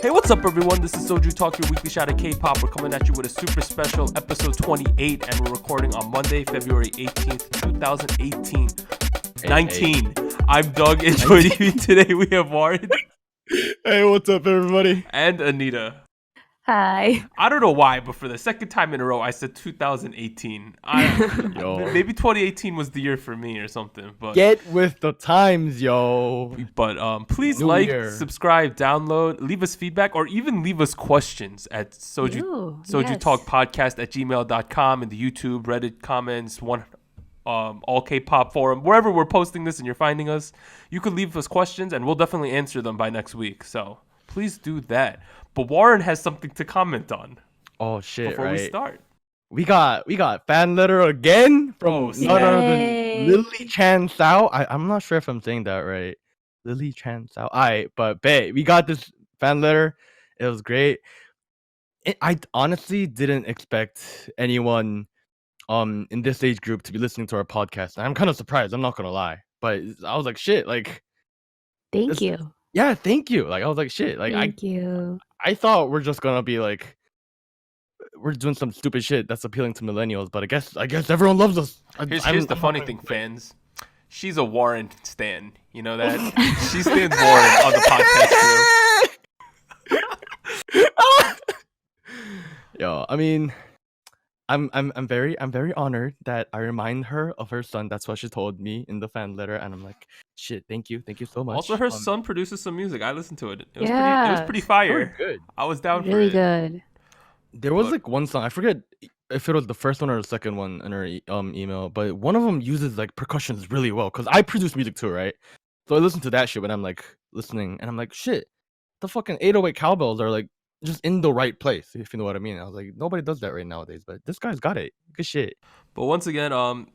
Hey, what's up, everyone? This is SojuTalk, your weekly shot of K-pop. We're coming at you with a super special episode 28, and we're recording on Monday, February 18th, 2018. 19. I'm Doug, and joining me today we have Warren. Hey, what's up, everybody? And Anita. Hi. I don't know why, but for the second time in a row, I said 2018. Maybe 2018 was the year for me or something. But get with the times, yo. But please New like, year. subscribe, download, leave us feedback, or even leave us questions at SojuTalk Podcast at gmail.com, in the YouTube, Reddit comments, all K-pop forum, wherever we're posting this and you're finding us. You could leave us questions, and we'll definitely answer them by next week. So please do that. But Warren has something to comment on. Oh shit! Before we start, we got fan letter again from none other than Lily Chan Sao. I'm not sure if I'm saying that right. Lily Chan Sao. But we got this fan letter. It was great. I honestly didn't expect anyone in this age group to be listening to our podcast. And I'm kind of surprised. I'm not gonna lie, but I was like, shit. Like, thank you. Yeah, thank you. Like, I was like, shit. Like, thank you. I thought we're just gonna be like, we're doing some stupid shit that's appealing to millennials, but I guess everyone loves us. Here's the funny thing, fans. She's a Warren stan. You know that? She stands Warren on the podcast too. Yo, I mean, I'm very honored that I remind her of her son. That's what she told me in the fan letter, and I'm like, shit, thank you so much. Also, her son produces some music. I listened to it. It was pretty fire. Good. I was down really for it. Good. There was like one song, I forget if it was the first one or the second one in her email, but one of them uses like percussions really well, because I produce music too, right? So I listen to that shit when I'm like listening, and I'm like, shit, the fucking 808 cowbells are like just in the right place, if you know what I mean. I was like, nobody does that right nowadays, but this guy's got it. Good shit. But once again,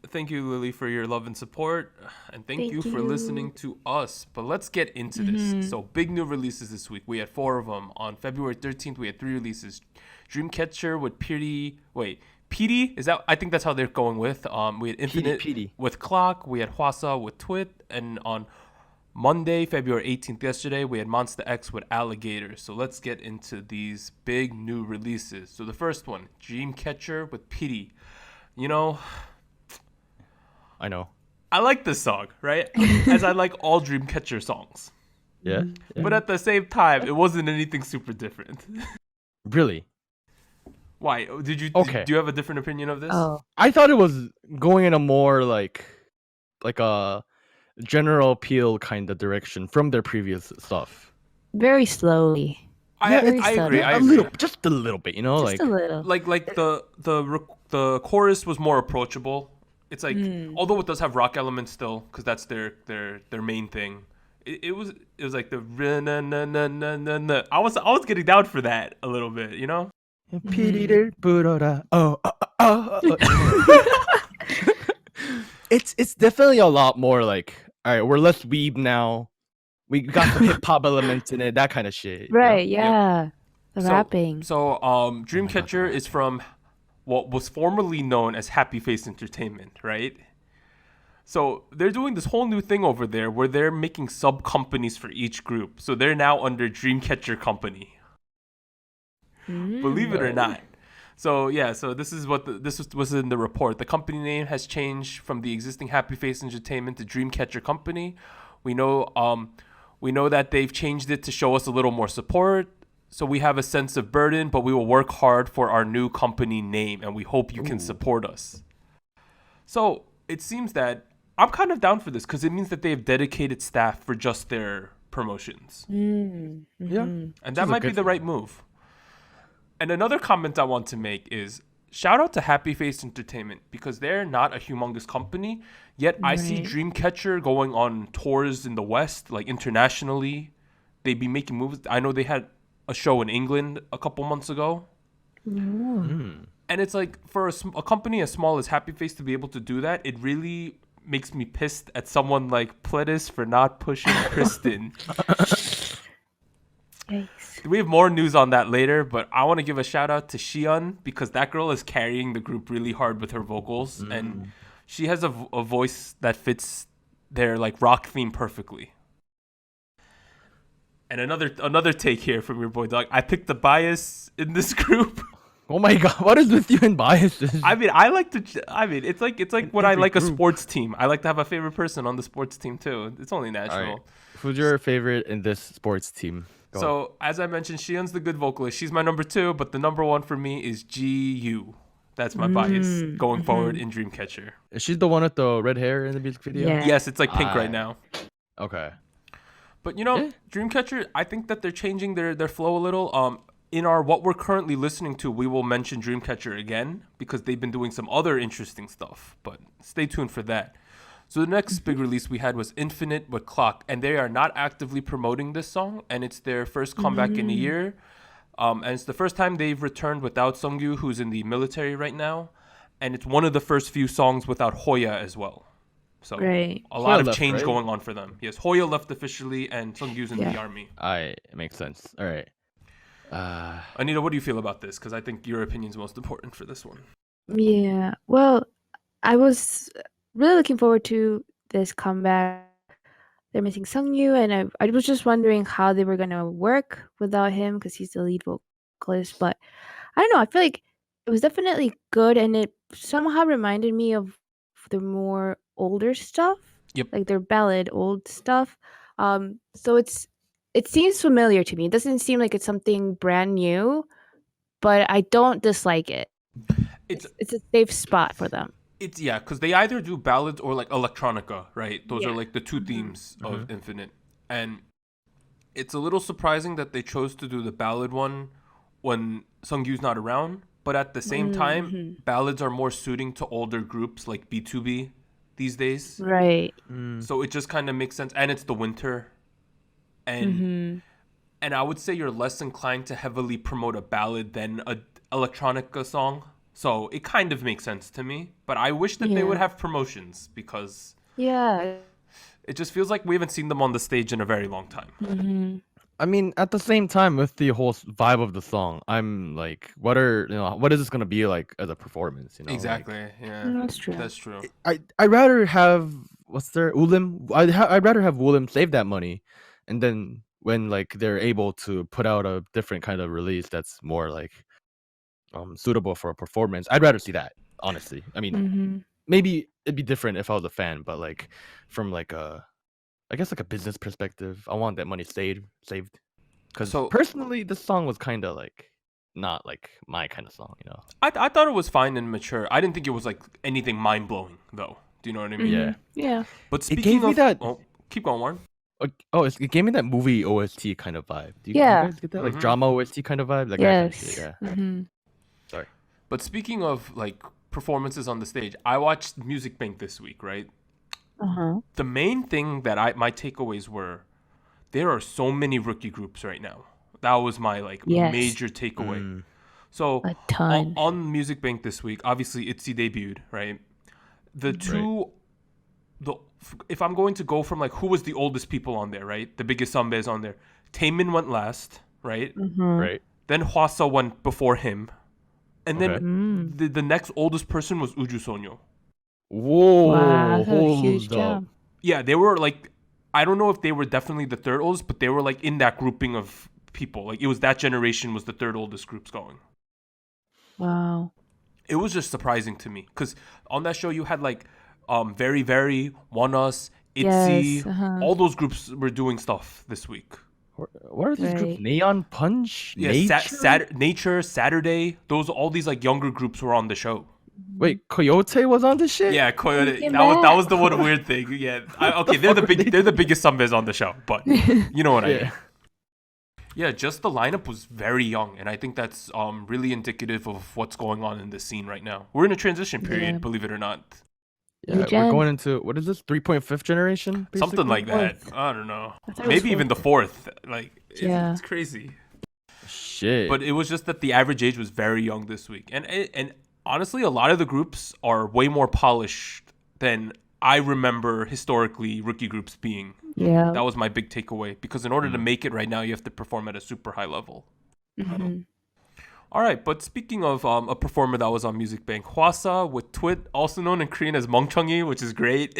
thank you, Lily, for your love and support, and thank you for listening to us. But let's get into this. So big new releases this week. We had 4 of them. On February 13th, we had 3 releases. Dreamcatcher with PIRI. PIRI? Is that? I think that's how they're going with. We had Infinite PIRI. with Clock. We had Hwasa with Twit, and on Monday, February 18th, yesterday, we had Monsta X with Alligator. So let's get into these big new releases. So the first one, Dreamcatcher with PIRI. You know, I know. I like this song, right? As I like all Dreamcatcher songs. Yeah. But at the same time, it wasn't anything super different. Really? Why? Did you? Okay. Do you have a different opinion of this? Oh, I thought it was going in a more like a general appeal kind of direction from their previous stuff. very slowly. I agree. Just a little bit, you know, Just a little. like the chorus was more approachable. It's like, although it does have rock elements still, because that's their main thing. It was like the na na na na na na. I was getting down for that a little bit, you know. It's definitely a lot more like, all right, we're less weeb now. We got some hip hop elements in it, that kind of shit. Right, you know? yeah. The rapping. So Dreamcatcher is from what was formerly known as Happy Face Entertainment, right? So they're doing this whole new thing over there where they're making sub companies for each group. So they're now under Dreamcatcher Company. Believe it or not. So yeah, so this is what was in the report. The company name has changed from the existing Happy Face Entertainment to Dreamcatcher Company. We know that they've changed it to show us a little more support. So we have a sense of burden, but we will work hard for our new company name, and we hope you can support us. So it seems that I'm kind of down for this, because it means that they have dedicated staff for just their promotions. Yeah. And that might be the right move. And another comment I want to make is, shout out to Happy Face Entertainment, because they're not a humongous company, yet I see Dreamcatcher going on tours in the West, like internationally. They be making moves. I know they had a show in England a couple months ago. And it's like, for a company as small as Happy Face to be able to do that, it really makes me pissed at someone like Pledis for not pushing Kristen. Yikes. We have more news on that later, but I want to give a shout out to Hyun, because that girl is carrying the group really hard with her vocals, and she has a voice that fits their like rock theme perfectly. And another take here from your boy Doug. I picked the bias in this group. Oh my god, what is with you and biases? I mean, it's like when I like a sports team. I like to have a favorite person on the sports team too. It's only natural. All right. Who's your favorite in this sports team? Go on. So as I mentioned, Xiyeon's the good vocalist. She's my number 2, but the number 1 for me is GU. That's my bias going forward in Dreamcatcher. Is she the one with the red hair in the music video? Yeah. Yes, it's like pink right now. Okay. But Dreamcatcher, I think that they're changing their flow a little. In our what we're currently listening to, we will mention Dreamcatcher again because they've been doing some other interesting stuff. But stay tuned for that. So the next big release we had was Infinite with Clock, and they are not actively promoting this song, and it's their first comeback in a year. And it's the first time they've returned without Seungyu, who's in the military right now, and it's one of the first few songs without Hoya as well. So Right. a lot Hoya of left, change right? going on for them. Yes, Hoya left officially, and Seungyu's in the Yeah. army. It makes sense. All right. Anita, what do you feel about this? Because I think your opinion's most important for this one. Yeah. Well, I was really looking forward to this comeback. They're missing Seungyu, and I was just wondering how they were gonna work without him because he's the lead vocalist. But I don't know. I feel like it was definitely good, and it somehow reminded me of the more older stuff. Yep. Like their ballad old stuff. So it seems familiar to me. It doesn't seem like it's something brand new, but I don't dislike it. It's It's a safe spot for them. because they either do ballads or like electronica, right? Those are Yeah. like the two themes of Infinite, and it's a little surprising that they chose to do the ballad one when Seungyu's not around. But at the same time, ballads are more suiting to older groups like B2B these days. Right. So it just kind of makes sense, and it's the winter, and I would say you're less inclined to heavily promote a ballad than a electronica song. So it kind of makes sense to me, but I wish that they Yeah. would have promotions because Yeah. it just feels like we haven't seen them on the stage in a very long time. I mean, at the same time, with the whole vibe of the song, I'm like, what is this gonna be like as a performance? Like, Exactly. Yeah. That's true. That's true. I'd rather have Ulim. I'd rather have Ulim save that money, and then when like they're able to put out a different kind of release that's more like suitable for a performance, I'd rather see that. Honestly, I mean, maybe it'd be different if I was a fan, but like from like I guess like a business perspective, I want that money saved. Because So- personally, this song was kind of like not like my kind of song, I thought it was fine and mature. I didn't think it was like anything mind blowing though. Do you know what I mean? Yeah. Yeah. But It gave speaking me of that- keep going, Warren. It gave me that movie OST kind of vibe. Do you Yeah. guys get that? Like Mhm. drama OST kind of vibe? Like Yes. yeah. Mm-hmm. Sorry. But speaking of like performances on the stage, I watched Music Bank this week, right? Uh-huh. The main thing that my takeaways were, there are so many rookie groups right now. That was my like Yes. major takeaway. Mm. So A ton. on Music Bank this week, obviously ITZY debuted, right? The two, if I'm going to go from like who was the oldest people on there, right? The biggest Sunbaes on there. Taemin went last, right? Right. Then Hwasa went before him, and Okay. then the next oldest person was Uju Sonyo. Whoa. Wow, that's a huge hold up. jump. Yeah, they were like, I don't know if they were definitely the third oldest, but they were like in that grouping of people. Like it was that generation was the third oldest groups going. Wow. It was just surprising to me because on that show you had like Very Very, One Us, ITZY, Yes, uh-huh. all those groups were doing stuff this week. What are these groups? Right. Neon Punch? Yeah, Nature? Nature, Saturday, all these like younger groups were on the show. Wait, Coyote was on this shit? Yeah, Coyote. Came That was the back. one weird thing. Yeah, okay, they're the biggest Sunbaes on the show, but you know what I mean. Yeah. Yeah, just the lineup was very young, and I think that's really indicative of what's going on in the scene right now. We're in a transition period, Yeah. believe it or not. Yeah, Gen. we're going into, what is this, 3.5 generation? Something like that. Fourth. I don't know. I thought it was Maybe even the fourth. Like, Yeah. it's crazy. Shit. But it was just that the average age was very young this week, and honestly, a lot of the groups are way more polished than I remember historically rookie groups being. Yeah. That was my big takeaway because in order to make it right now, you have to perform at a super high level. Mhm. All right, but speaking of a performer that was on Music Bank, Hwasa with Twit, also known in Korean as Mongcheongi, which is great.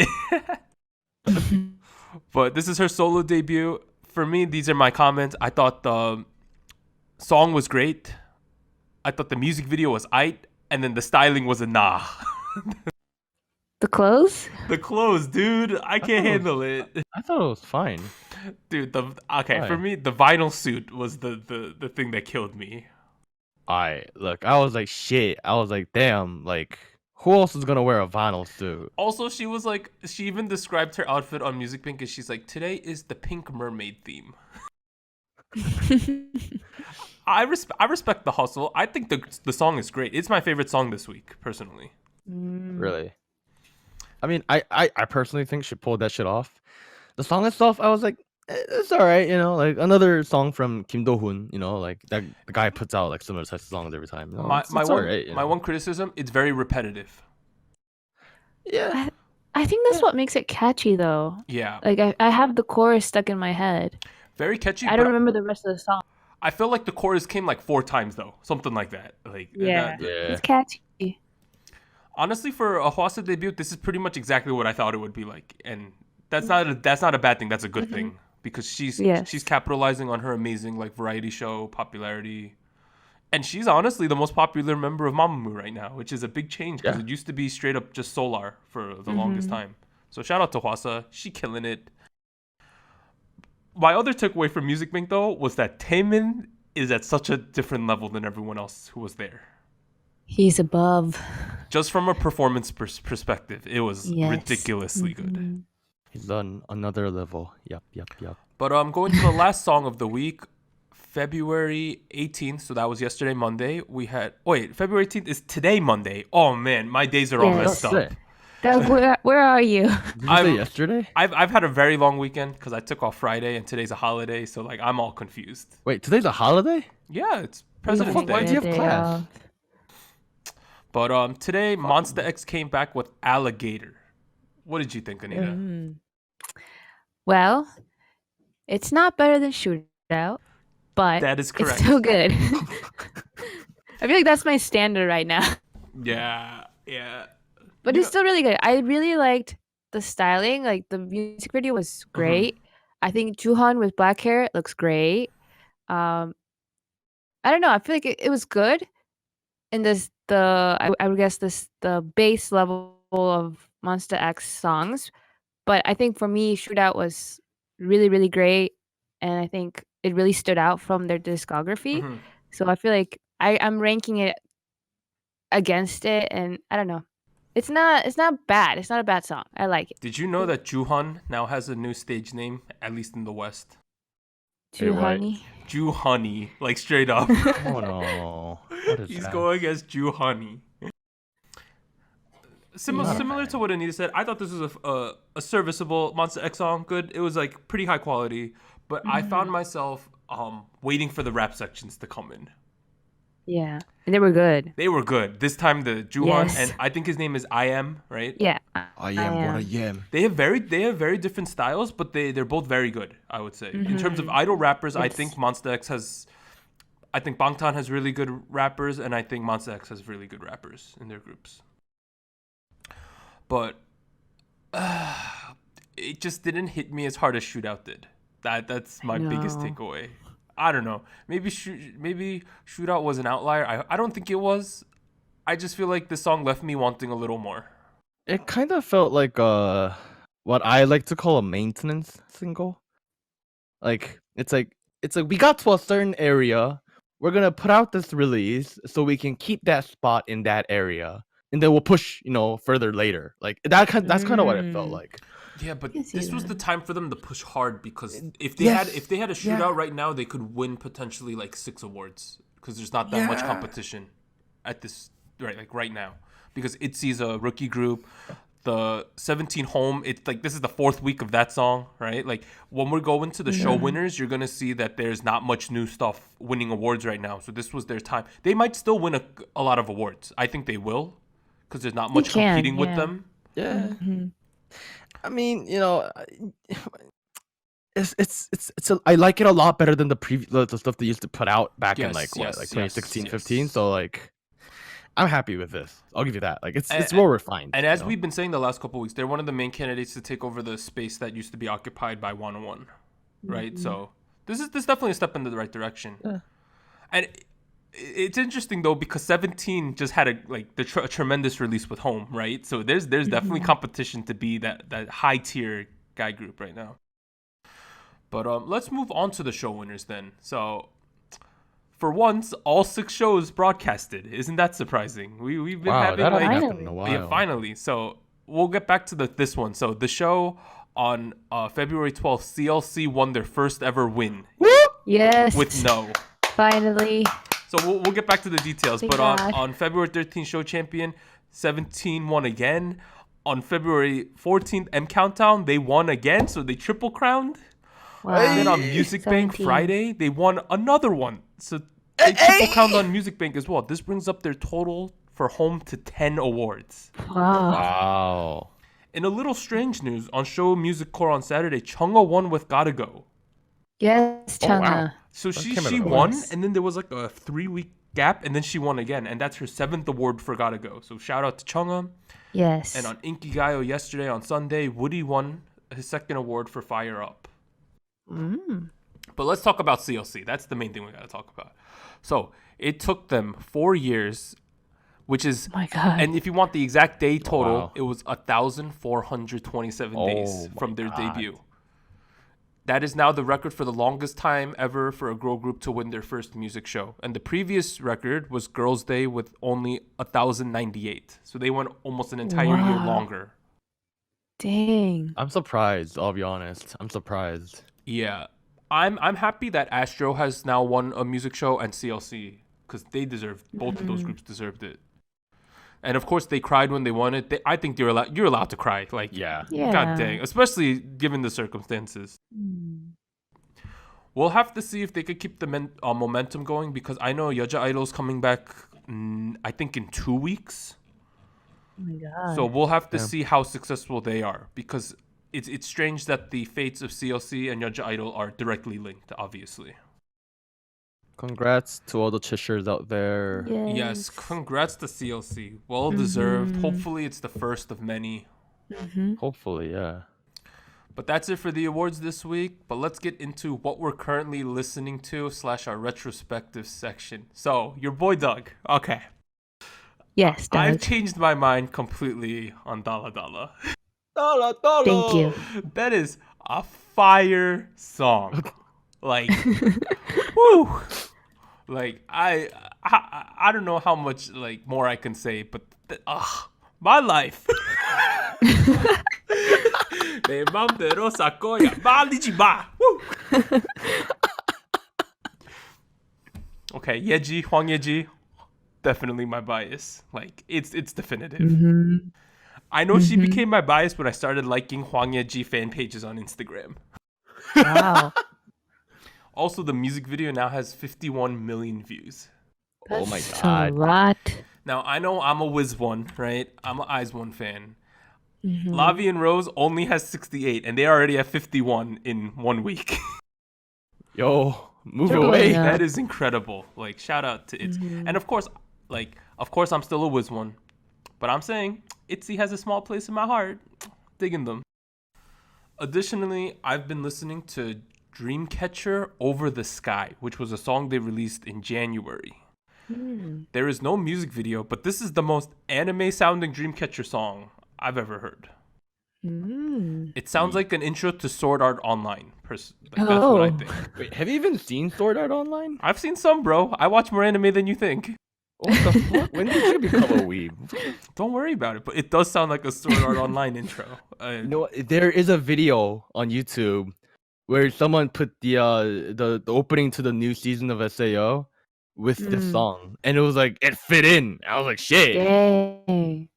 But this is her solo debut. for me, these are my comments. I thought the song was great. I thought the music video was aight, and then the styling was a nah. The clothes? The clothes, dude, I can't handle it. I thought it was fine. Dude, for Why? me, the vinyl suit was the thing that killed me. Look, I was like, shit. I was like, damn, like, who else is gonna wear a vinyl suit? Also, she was like, she even described her outfit on Music Pink as she's like, today is the pink mermaid theme. I respect the hustle. I think the song is great. It's my favorite song this week, personally. Really? I mean, I personally think she pulled that shit off. The song itself, I was like, it's alright, like another song from Kim Do-hoon, like that the guy puts out like similar types of songs every time. My alright, one criticism, it's very repetitive. Yeah. I think that's what makes it catchy, though. Yeah. Like, I have the chorus stuck in my head. Very catchy. I don't remember the rest of the song. I feel like the chorus came like 4 times though, something like that. Like Yeah. that- It's catchy. honestly, for a Hwasa debut, this is pretty much exactly what I thought it would be like, and that's not a bad thing. That's a good thing because she's capitalizing on her amazing like variety show popularity, and she's honestly the most popular member of Mamamoo right now, which is a big change because it used to be straight up just Solar for the longest time. So shout out to Hwasa, she killing it. My other takeaway from Music Bank though was that Taemin is at such a different level than everyone else who was there. He's above. Just from a performance perspective, it was ridiculously good. He's on another level. Yep. But going to the last song of the week, February 18th. So that was yesterday, Monday. We had February 18th is today, Monday. Oh man, my days are all messed up. Sick. Where are you? Did you say yesterday? I've had a very long weekend because I took off Friday and today's a holiday, so like I'm all confused. Wait, today's a holiday? Yeah, it's President's Why do Day. you have class? But today, Monsta X came back with Alligator. What did you think, Anita? Well, it's not better than Shootout, but That is correct. it's still good. I feel like that's my standard right now. Yeah. But it's still really good. I really liked the styling. Like the music video was great. I think Joohan with black hair looks great. I don't know. I feel like it was good. And I would guess the base level of Monsta X songs. But I think for me, Shootout was really, really great. And I think it really stood out from their discography. So I feel like I'm ranking it against it. And I don't know. It's not bad. It's not a bad song. I like it. Did you know that Joohan now has a new stage name, at least in the West? Honey. Joohoney, like straight up. Oh no. What is He's that? going as Joohoney. Similar to what Anita said, I thought this was a serviceable Monsta X song. Good. It was like pretty high quality, but I found myself waiting for the rap sections to come in. Yeah. And they were good. They were good. This time the Joohan Yes. and I think his name is I Am, right? Yeah. I am what I am. They have very different styles, but they're both very good, I would say. In terms of idol rappers, I think Monsta X I think Bangtan has really good rappers, and I think Monsta X has really good rappers in their groups. But it just didn't hit me as hard as Shootout did. That's my biggest takeaway. I don't know. Maybe Shootout was an outlier. I don't think it was. I just feel like this song left me wanting a little more. It kind of felt like what I like to call a maintenance single. Like it's like we got to a certain area. We're gonna put out this release so we can keep that spot in that area, and then we'll push, further later. Like that's kind of what it felt like. Yeah, but this was the time for them to push hard because if they had a Shootout right now, they could win potentially like 6 awards because there's not that much competition at this right now because ITZY's a rookie group. The 17 Home, it's like this is the 4th week of that song, right? Like when we're going to the show winners, you're gonna see that there's not much new stuff winning awards right now. So this was their time. They might still win a lot of awards. I think they will because there's not much competing with them. Yeah. I mean, I like it a lot better than the stuff they used to put out back in 2016, 15. So like, I'm happy with this. I'll give you that. Like it's more refined. And as we've been saying the last couple of weeks, they're one of the main candidates to take over the space that used to be occupied by 101. right? Mhm. So this is definitely a step in the right direction. Yeah. And it's interesting though because 17 just had a tremendous release with Home, right? So there's definitely competition to be that high tier guy group right now. But let's move on to the show winners then. So for once, all 6 shows broadcasted. Isn't that surprising? We've been Wow, having that hasn't like happened in a while. yeah, finally. So we'll get back to this one. So the show on February 12th, CLC won their first ever win Yes. with No. Finally. So we'll get back to the details. Thank But God. on February 13th, show champion 17 won again. On February 14th, M Countdown, they won again. So they triple crowned. Wow. And then on Music Bank 17. Friday, they won another one. So they triple crowned on Music Bank as well. This brings up their total for Home to 10 awards. Wow. Wow. In a little strange news, on show Music Core on Saturday, Chungha won with Gotta Go. Yes, Oh, wow. Changha. So That she came out of won, nowhere. and then there was like a 3-week gap, and then she won again. And that's her 7th award for Gotta Go. So shout out to Chungha. Yes. And on Inkigayo yesterday on Sunday, Woody won his 2nd award for Fire Up. But let's talk about CLC. That's the main thing we got to talk about. So it took them 4 years, which is, Oh my God. and if you want the exact day total, Wow. it was 1,427 days Oh from my their God. debut. That is now the record for the longest time ever for a girl group to win their first music show. And the previous record was Girls' Day with only 1,098. So they went almost an entire year Wow. longer. Dang. I'm surprised, I'll be honest. I'm surprised. Yeah. I'm happy that Astro has now won a music show and CLC because they deserved, both of those groups deserved it. And of course they cried when they won it. I think you're allowed to cry. Like, Yeah. Yeah. God dang, especially given the circumstances. We'll have to see if they could keep the momentum going because I know Yeja Idol's coming back, I think in 2 weeks. Oh my God. So we'll have to Yeah. see how successful they are because it's strange that the fates of CLC and Yeja Idol are directly linked, obviously. Congrats to all the Chishers out there. Yes, congrats to CLC. Well deserved. Hopefully it's the first of many. Hopefully, yeah. But that's it for the awards this week. But let's get into what we're currently listening to / our retrospective section. So, your boy Doug. Okay. Yes, Doug. I've changed my mind completely on Dala Dala. Thank you. That is a fire song. Like, woo. Like, I don't know how much like more I can say, but my life. 내 맘대로 살 거야. 말리지 마. Woo. Okay, Yeji, Hwang Yeji, definitely my bias. Like, it's definitive. I know she became my bias when I started liking Hwang Yeji fan pages on Instagram. Wow. Also, the music video now has 51 million views. Oh my That's God. a lot. Now, I know I'm a Wiz one, right? I'm an Eyes one fan. Lavi and Rose only has 68, and they already have 51 in 1 week. Yo, move They're away. blowing up. That is incredible. Like, shout out to ITZY. And of course, I'm still a Wiz one. But I'm saying, ITZY has a small place in my heart. Digging them. Additionally, I've been listening to Dreamcatcher Over the Sky, which was a song they released in January. There is no music video, but this is the most anime-sounding Dreamcatcher song I've ever heard. It sounds like an intro to Sword Art Online. That's what I Oh. think. Wait, have you even seen Sword Art Online? I've seen some, bro. I watch more anime than you think. What the fuck? When did you become a weeb? Don't worry about it, but it does sound like a Sword Art Online intro. You know what? There is a video on YouTube where someone put the opening to the new season of SAO with the song, and it was like it fit in. I was like, shit. Dang.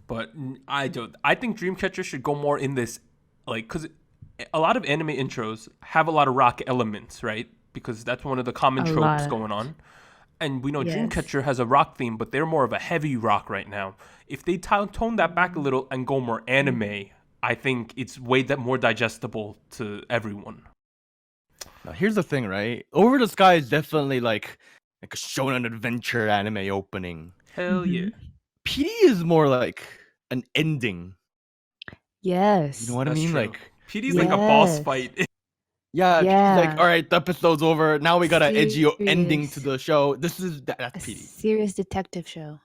But I think Dreamcatcher should go more in this, like, because a lot of anime intros have a lot of rock elements, right? Because that's one of the common A tropes lot. going on. And we know Yes. Dreamcatcher has a rock theme, but they're more of a heavy rock right now. If they tone that back a little and go more anime, I think it's way more digestible to everyone. Now, here's the thing, right? Over the Sky is definitely like a shonen adventure anime opening. Hell yeah. PD is more like an ending. Yes. You know what I That's mean? true. Like, PD's like a boss Yes. fight. Yeah, she's like, Yeah. all right, the episode's over. Now we got an edgy ending to Serious. the show. That's A PD. serious detective show.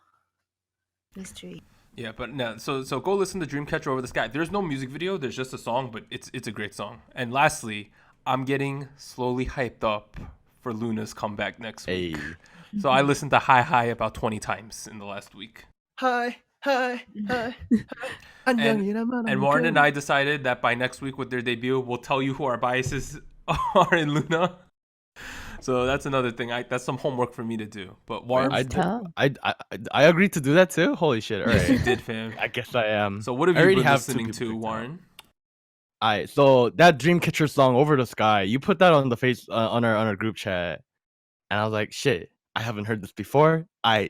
Mystery. Yeah, but no. So go listen to Dreamcatcher Over the Sky. There's no music video. There's just a song, but it's a great song. And lastly, I'm getting slowly hyped up for Luna's comeback next week. Hey. So I listened to Hi about 20 times in the last week. Hi. And Warren and I decided that by next week with their debut, we'll tell you who our biases are in Luna. So that's another thing. That's some homework for me to do. But Warren, I agreed to do that too. Holy shit! All right, you did, fam. I guess I am. So what have I you already been have two listening people to, picked out. Warren? Alright, so that Dreamcatcher song "Over the Sky," you put that on the face on our group chat, and I was like, shit, I haven't heard this before.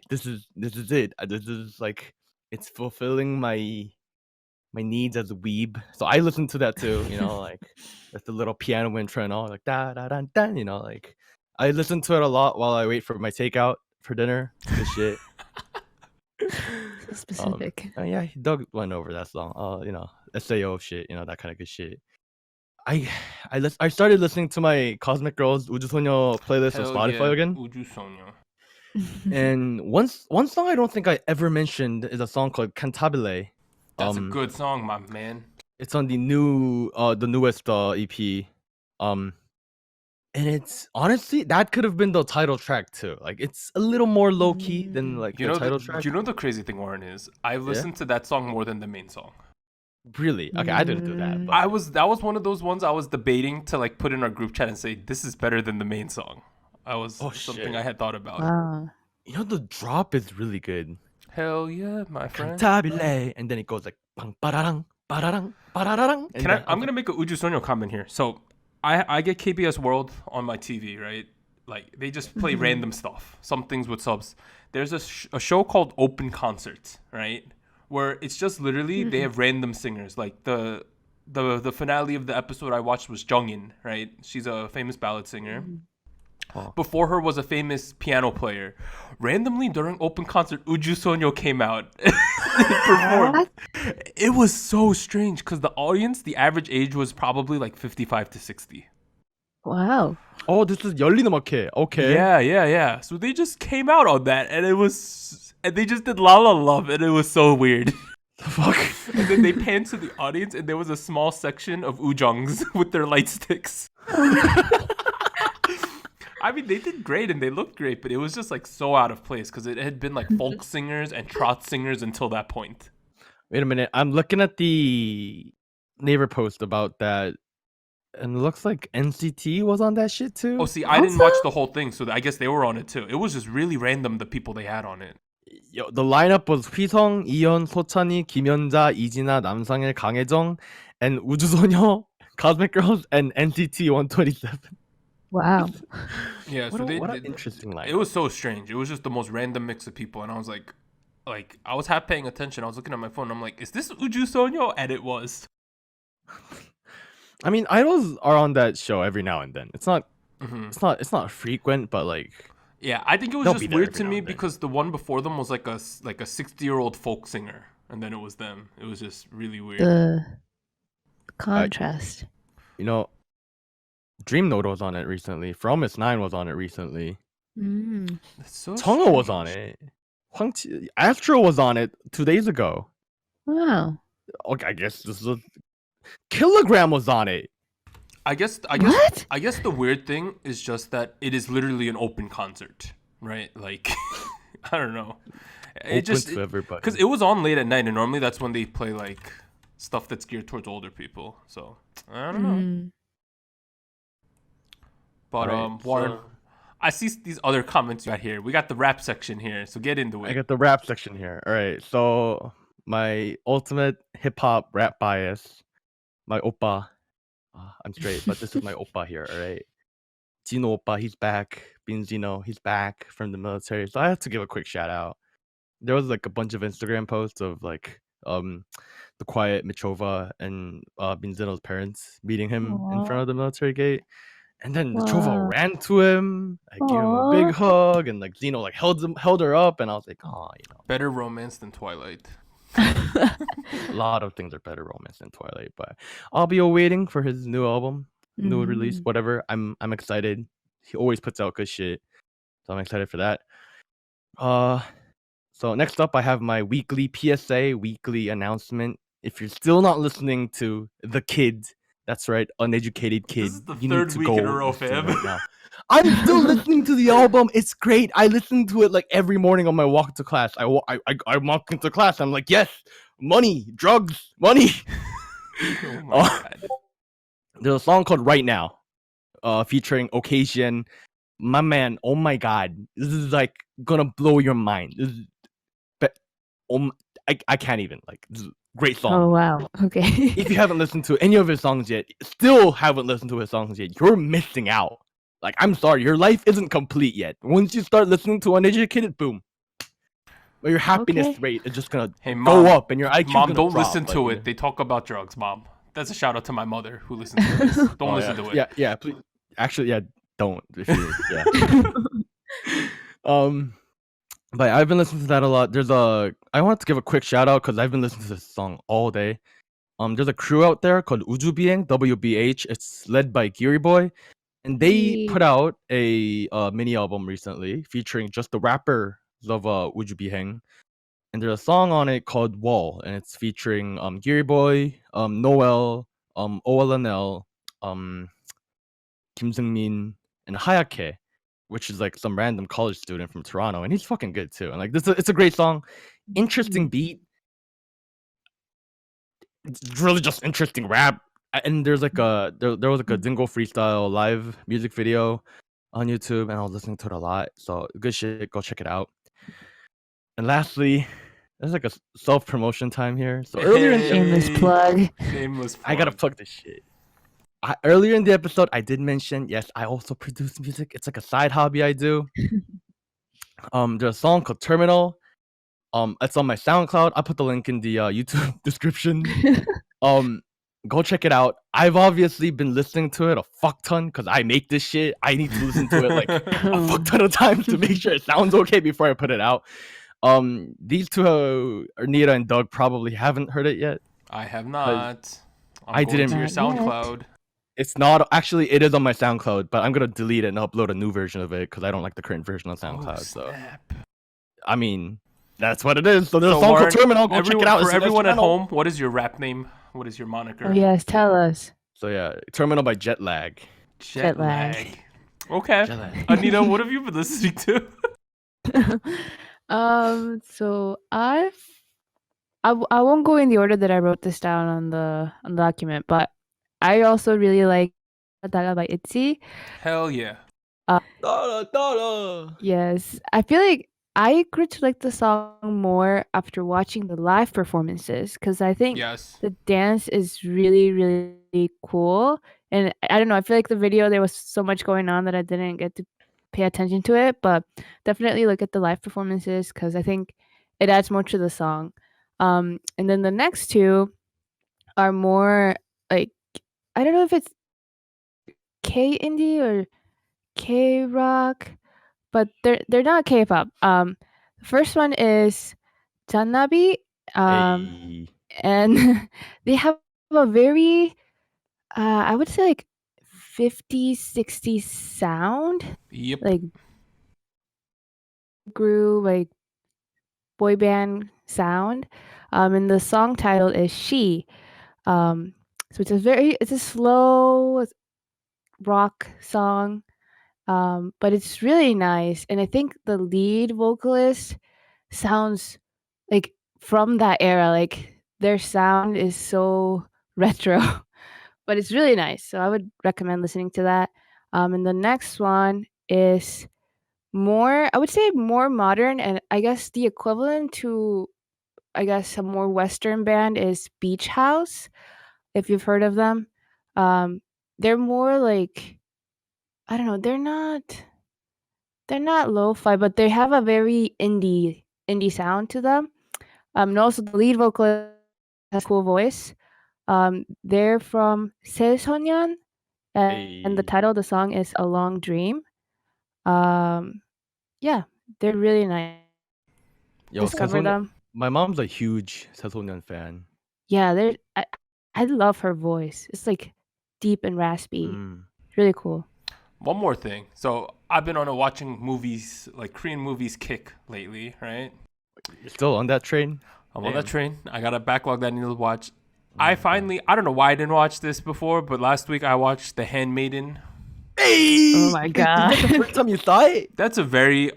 This is it. This is like it's fulfilling my needs as a weeb. So I listened to that too. You know, like with the little piano intro and all, like da da da da. You know, like I listen to it a lot while I wait for my takeout for dinner. Good shit. So specific. Yeah, Doug went over that song. You know, SAO shit. You know, that kind of good shit. I started listening to my Cosmic Girls 우주소녀 playlist on Spotify again. 우주소녀. And one song I don't think I ever mentioned is a song called Cantabile. That's a good song, my man. It's on the newest EP. And it's honestly that could have been the title track too. Like it's a little more low key than like the title track. You know the crazy thing, Warren, is I've listened to that song more than the main song. Really? Okay, I didn't do that. But... That was one of those ones I was debating to like put in our group chat and say this is better than the main song. Something I had thought about. Wow. You know the drop is really good. Hell yeah, my friend. Cantabile, and then it goes like bang bararang bararang bararang. I'm gonna make a 우주소녀 comment here. So I get KBS World on my TV, right? Like they just play random stuff, some things with subs. There's a show called Open Concert, right? Where it's just literally they have random singers. Like the finale of the episode I watched was Jungin, right? She's a famous ballad singer. Before her was a famous piano player. Randomly during Open Concert, 우주소녀 came out. Performed. What? It was so strange because the audience, the average age was probably like 55 to 60. Wow. Oh, this is 열리는 마켓. Okay. Yeah. So they just came out on that, and they just did La La Love, and it was so weird. Fuck. And then they panned to the audience, and there was a small section of ujongs with their light sticks. I mean, they did great and they looked great, but it was just like so out of place because it had been like folk singers and trot singers until that point. Wait a minute. I'm looking at the Naver post about that, and it looks like NCT was on that shit too. Oh, see, I didn't watch the whole thing, so I guess they were on it too. It was just really random, the people they had on it. Yo, the lineup was 휘성, 이현, 소찬이, 김연자, 이진아, 남상일, 강혜정, and 우주소녀, Cosmic Girls, and NCT 127. Wow. Yeah, what an interesting lineup. It was so strange. It was just the most random mix of people, and I was like I was half paying attention. I was looking at my phone. And I'm like, is this 우주소녀? And it was. I mean, idols are on that show every now and then. It's not frequent, but like. Yeah, I think it was just weird to me because the one before them was like a 60-year-old folk singer, and then it was them. It was just really weird. The contrast. You know, Dream Note was on it recently. From It's 9 was on it recently. So Tonga was on it. Astro was on it 2 days ago. Wow. Okay, I guess this is Kilogram was on it. I guess What? I guess the weird thing is just that it is literally an open concert, right? Like I don't know. To everybody. Because it was on late at night, and normally that's when they play like stuff that's geared towards older people. So I don't know. But right, Warren, I see these other comments you got here. We got the rap section here, so get into it. I got the rap section here. All right, so my ultimate hip hop rap bias, my oppa. I'm straight, but this is my oppa here. All right, Gino oppa, he's back. Binzino, he's back from the military. So I have to give a quick shout out. There was like a bunch of Instagram posts of like the quiet Michova and Binzino's parents meeting him in front of the military gate. And then Michova ran to him, like gave him a big hug, and like Zeno like held her up, and I was like, oh, you know, better romance than Twilight. A lot of things are better romance than Twilight, but I'll be awaiting for his new album. new release, Mm. whatever. I'm excited. He always puts out good shit, so I'm excited for that. So next up, I have my weekly PSA, weekly announcement. If you're still not listening to The Kid, that's right, Uneducated Kid, This is the you need third to week go in a row, listen fam. right now. I'm still listening to the album. It's great. I listen to it like every morning on my walk to class. I walk into class. I'm like, yes, money, drugs, money. Oh my god. There's a song called Right Now, featuring Occasion. My man, oh my god, this is like gonna blow your mind. This is, I can't even, like, this is a great song. Oh wow. Okay. If you haven't listened to any of his songs yet, still haven't listened to his songs yet, you're missing out. Like, I'm sorry, your life isn't complete yet. Once you start listening to Uneducated, boom. But your happiness Okay. rate is just gonna Hey, go Mom. up, and your IQ Mom, gonna don't drop, listen like, to you it. know? They talk about drugs, Mom. That's a shout out to my mother who listens to this. Don't Oh, listen yeah. to it. Yeah, please. Actually, yeah, don't. If you, yeah. But I've been listening to that a lot. I want to give a quick shout out because I've been listening to this song all day. There's a crew out there called 우주비행, WBH. It's led by Geary Boy, and they put out a mini album recently featuring just the rappers of 우주비행. And there's a song on it called Wall, and it's featuring Geary Boy, Noel, OLNL, Kim Seung-min, and Hayake, which is like some random college student from Toronto, and he's fucking good too. And like it's a great song, interesting beat. It's really just interesting rap. And there's like there was like a Dingo freestyle live music video on YouTube, and I was listening to it a lot. So good shit, go check it out. And lastly, there's like a self promotion time here. So earlier in the Shameless plug. Shameless plug. I gotta plug this shit. Earlier in the episode, I did mention, yes, I also produce music. It's like a side hobby I do. There's a song called Terminal. It's on my SoundCloud. I'll put the link in the YouTube description. Go check it out. I've obviously been listening to it a fuck ton because I make this shit. I need to listen to it like a fuck ton of times to make sure it sounds okay before I put it out. These two, Nita and Doug, probably haven't heard it yet. I have not. I going didn't- to your Not yet. SoundCloud. It's not actually. It is on my SoundCloud, but I'm gonna delete it and upload a new version of it because I don't like the current version on SoundCloud. Oh, So snap. I mean, that's what it is. So there's So a song Warren, called Terminal. Go check it out. For It's everyone at instrumental. home, what is your rap name? What is your moniker? Oh yes, tell us. So yeah, Terminal by Jet Lag. Jet lag. lag. Okay. Jet lag. Anita, what have you been listening to? So I won't go in the order that I wrote this down on the document, but I also really like Dala by ITZY. Hell yeah. Yes, I feel like I grew to like the song more after watching the live performances because I think Yes. the dance is really, really cool. And I don't know, I feel like the video, there was so much going on that I didn't get to pay attention to it, but definitely look at the live performances because I think it adds more to the song. And then the next two are more like, I don't know if it's K indie or K rock, but they're not K-pop. The first one is Jannabi, Hey. and they have a very I would say like 50s, 60s sound, Yep. like grew like boy band sound. And the song title is She. So it's a slow rock song. But it's really nice. And I think the lead vocalist sounds like from that era. Like their sound is so retro, but it's really nice. So I would recommend listening to that. And the next one is more, I would say more modern, and I guess the equivalent to, I guess, a more Western band is Beach House, if you've heard of them. They're more like, I don't know, they're not lo-fi, but they have a very indie sound to them. And also the lead vocalist has a cool voice. They're from Sesonyeon, and the Hey. title of the song is A Long Dream. Yeah, they're really nice. Yo, Discover Sesoneon- them. My mom's a huge Sesoneon fan. Yeah, I love her voice. It's like deep and raspy. Mm. Really cool. One more thing. So I've been on a watching movies, like Korean movies kick lately, right? You're still on that train? I'm on that Damn. train. I got a backlog that I need to watch. I don't know why I didn't watch this before, but last week I watched The Handmaiden. Hey! Oh my Is that the God. first time you saw it? That's a very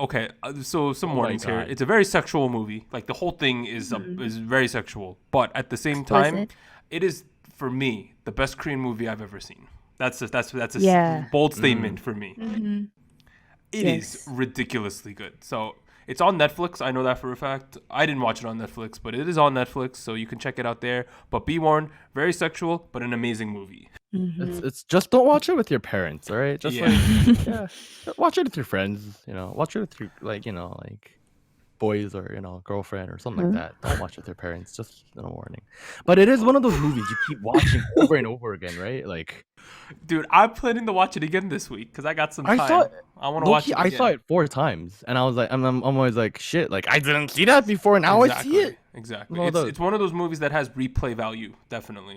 so some Oh my warnings here. God. It's a very sexual movie. Like the whole thing is very sexual, but at the same time, Explicit. it is for me the best Korean movie I've ever seen. That's a Yeah. bold statement for me. Mm-hmm. It is ridiculously good. So it's on Netflix. I know that for a fact. I didn't watch it on Netflix, but it is on Netflix, so you can check it out there. But be warned, very sexual, but an amazing movie. It's just don't watch it with your parents, all right? Just watch it with your friends, watch it with your like boys or girlfriend or something like that. Don't watch it with your parents, just warning. But it is one of those movies you keep watching over and over again, right? Like, Dude, I'm planning to watch it again this week because I got some time. I want to watch it again. I saw it 4 times, and I was like, I'm always like, shit, like I didn't see that before, and now I see it. Exactly. Well, It's one of those movies that has replay value, definitely.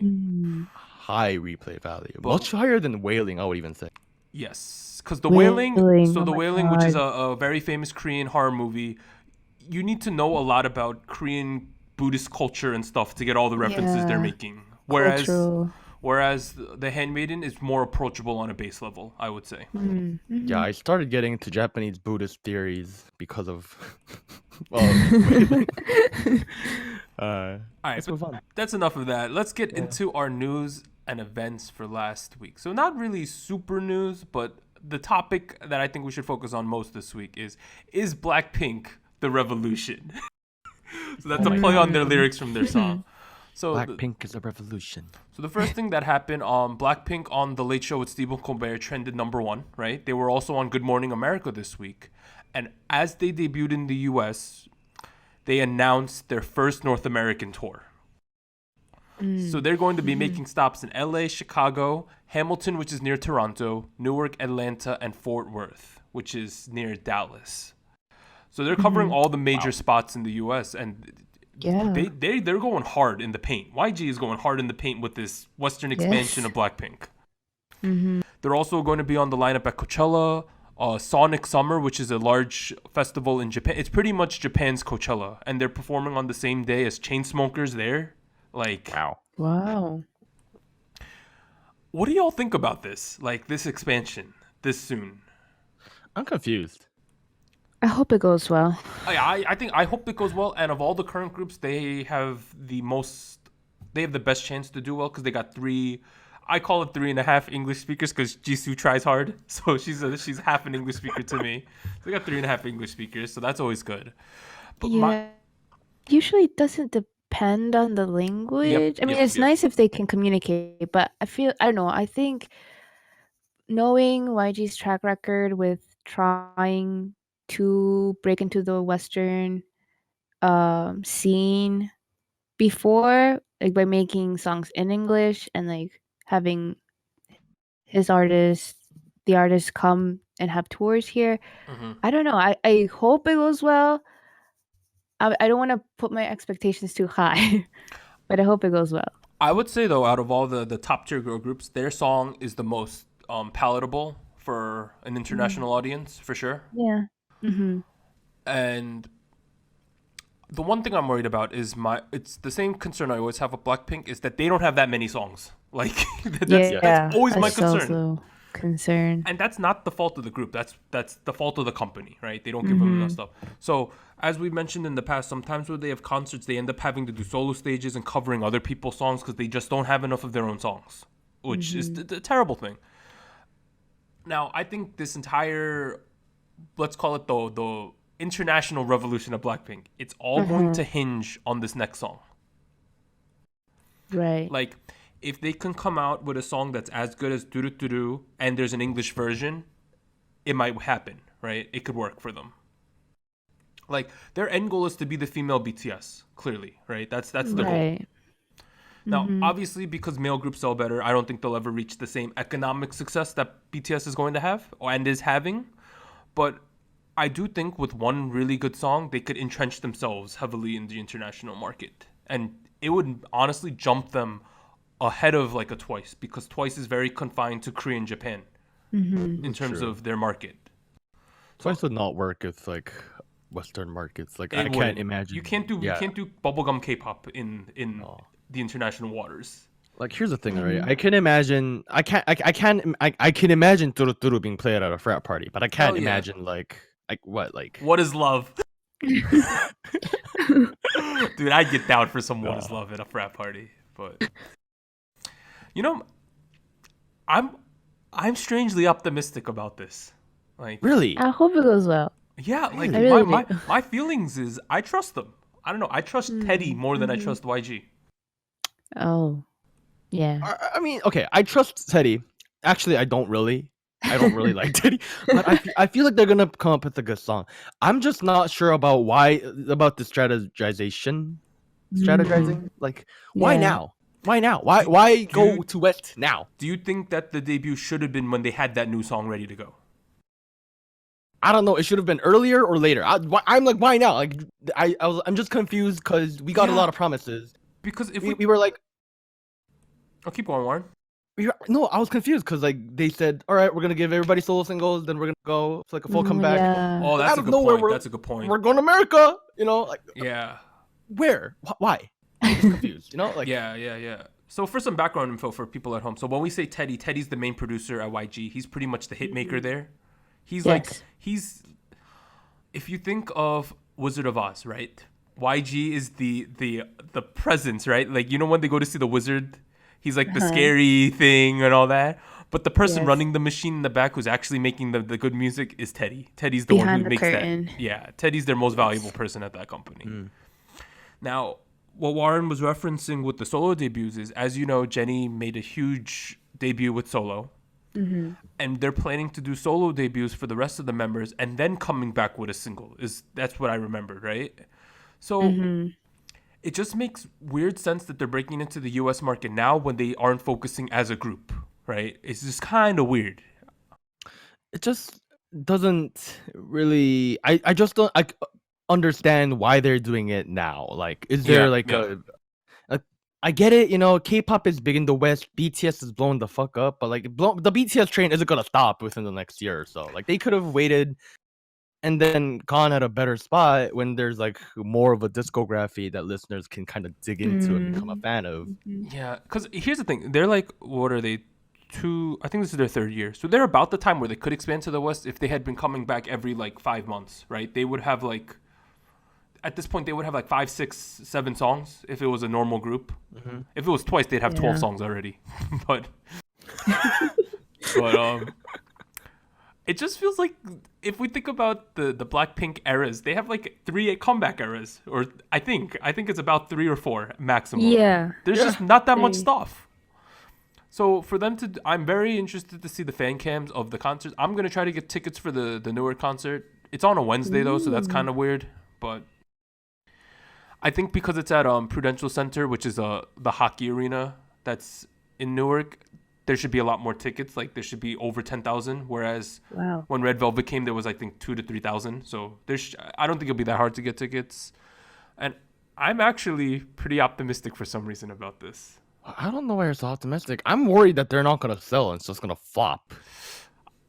High replay value, much higher than Wailing, I would even say. Yes, because The Wailing, Wailing, The my Wailing, which is God. a very famous Korean horror movie, you need to know a lot about Korean Buddhist culture and stuff to get all the references they're making. Cultural. Whereas The Handmaiden is more approachable on a base level, I would say. Yeah, I started getting into Japanese Buddhist theories because of. All right, Let's move on. That's enough of that. Let's get into our news and events for last week. So not really super news, but the topic that I think we should focus on most this week is BlackPink the revolution? So that's a play on their lyrics from their song. So BlackPink is a revolution. So the first thing that happened, BlackPink on The Late Show with Stephen Colbert trended #1, right? They were also on Good Morning America this week. And as they debuted in the US, they announced their first North American tour. So they're going to be making stops in LA, Chicago, Hamilton, which is near Toronto, Newark, Atlanta, and Fort Worth, which is near Dallas. So they're covering all the major spots in the US, and they're going hard in the paint. YG is going hard in the paint with this Western expansion of BlackPink. They're also going to be on the lineup at Coachella, Sonic Summer, which is a large festival in Japan. It's pretty much Japan's Coachella, and they're performing on the same day as Chainsmokers there. Like, Wow. what do y'all think about this? Like, this expansion this soon? I'm confused. I hope it goes well. I hope it goes well. And of all the current groups, they have the best chance to do well because they got 3. I call it 3.5 English speakers because Jisoo tries hard, so she's half an English speaker to me. So they got 3.5 English speakers, so that's always good. But usually it doesn't depend on the language. I mean, it's nice if they can communicate, but I don't know. I think knowing YG's track record with trying to break into the Western scene before, like by making songs in English and like having the artists come and have tours here. I don't know. I hope it goes well. I don't want to put my expectations too high, but I hope it goes well. I would say though, out of all the top tier girl groups, their song is the most palatable for an international audience for sure. Yeah. And the one thing I'm worried about is it's the same concern I always have with BlackPink is that they don't have that many songs. Like that's always my concern. And that's not the fault of the group. That's the fault of the company, right? They don't give them enough stuff. So as we mentioned in the past, sometimes when they have concerts, they end up having to do solo stages and covering other people's songs because they just don't have enough of their own songs, which is a terrible thing. Now, I think this entire, let's call it the international revolution of BlackPink, it's all going to hinge on this next song. Right. Like, if they can come out with a song that's as good as DDU-DU and there's an English version, it might happen, right? It could work for them. Like, their end goal is to be the female BTS, clearly, right? That's the goal. Now, obviously, because male groups sell better, I don't think they'll ever reach the same economic success that BTS is going to have and is having. But I do think with one really good song, they could entrench themselves heavily in the international market. And it would honestly jump them ahead of like a Twice, because Twice is very confined to Korea and Japan in terms True. of their market. Twice would not work if like Western markets. Like It I wouldn't. can't imagine. You can't do bubblegum K-pop in No. the international waters. Like here's the thing, right? I can imagine. I can imagine Turu Turu being played at a frat party, but I can't Hell yeah. imagine like what like. What is love? Dude, I'd get down for some What is Love at a frat party. But you know, I'm strangely optimistic about this. Like Really? I hope it goes well. yeah, like I really my feelings is I trust them. I don't know. I trust Teddy more than I trust YG. Oh, yeah. I mean, okay, I trust Teddy. Actually, I don't really like Teddy, but I feel like they're gonna come up with a good song. I'm just not sure about the strategizing. Like, why Yeah. now? Why now? Why go to West now? Do you think that the debut should have been when they had that new song ready to go? I don't know. It should have been earlier or later. I'm like, why now? Like, I'm just confused because we got a lot of promises. Because if We were like, I'll keep going, Warren. no, I was confused because like they said, all right, we're gonna give everybody solo singles, then we're gonna go for like a full comeback. Yeah. Oh, that's out a of good nowhere, point. That's a good point. We're going to America, you know, like Yeah. where? Why? I'm just confused, you know, like Yeah. So for some background info for people at home. So when we say Teddy, Teddy's the main producer at YG. He's pretty much the hit maker there. He's Yes. if you think of Wizard of Oz, right? YG is the presence, right? Like, you know, when they go to see the wizard, he's like the scary thing and all that. But the person Yes. running the machine in the back who's actually making the good music is Teddy. Teddy's the one Behind who the makes curtain. that. Yeah, Teddy's their most valuable person at that company. Now, what Warren was referencing with the solo debuts is, as you know, Jenny made a huge debut with solo. And they're planning to do solo debuts for the rest of the members and then coming back with a single. That's what I remembered, right? So it just makes weird sense that they're breaking into the US market now when they aren't focusing as a group, right? It's just kind of weird. it just doesn't really. I just don't understand why they're doing it now. Like, is there I get it, you know, K-pop is big in the West. BTS is blowing the fuck up, but like, the BTS train isn't gonna stop within the next year or so. Like, they could have waited and then gone at a better spot when there's like more of a discography that listeners can kind of dig into and become a fan of. Yeah, because here's the thing. They're like, what are they? I think this is their third year. So they're about the time where they could expand to the West if they had been coming back every like 5 months, right? They would have like, at this point, they would have like 5, 6, 7 songs if it was a normal group. If it was Twice, they'd have 12 songs already. but it just feels like if we think about the BlackPink eras, they have like 3 comeback eras, or I think it's about 3 or 4 maximum. Yeah. There's just not that much 3. stuff. So for them to, I'm very interested to see the fan cams of the concerts. I'm gonna try to get tickets for the Newark concert. It's on a Wednesday though, so that's kind of weird. But I think because it's at Prudential Center, which is the hockey arena that's in Newark, there should be a lot more tickets. Like there should be over 10,000. Whereas Wow. when Red Velvet came, there was I think 2,000 to 3,000. So I don't think it'll be that hard to get tickets. And I'm actually pretty optimistic for some reason about this. I don't know why you're so optimistic. I'm worried that they're not gonna sell and it's just gonna flop.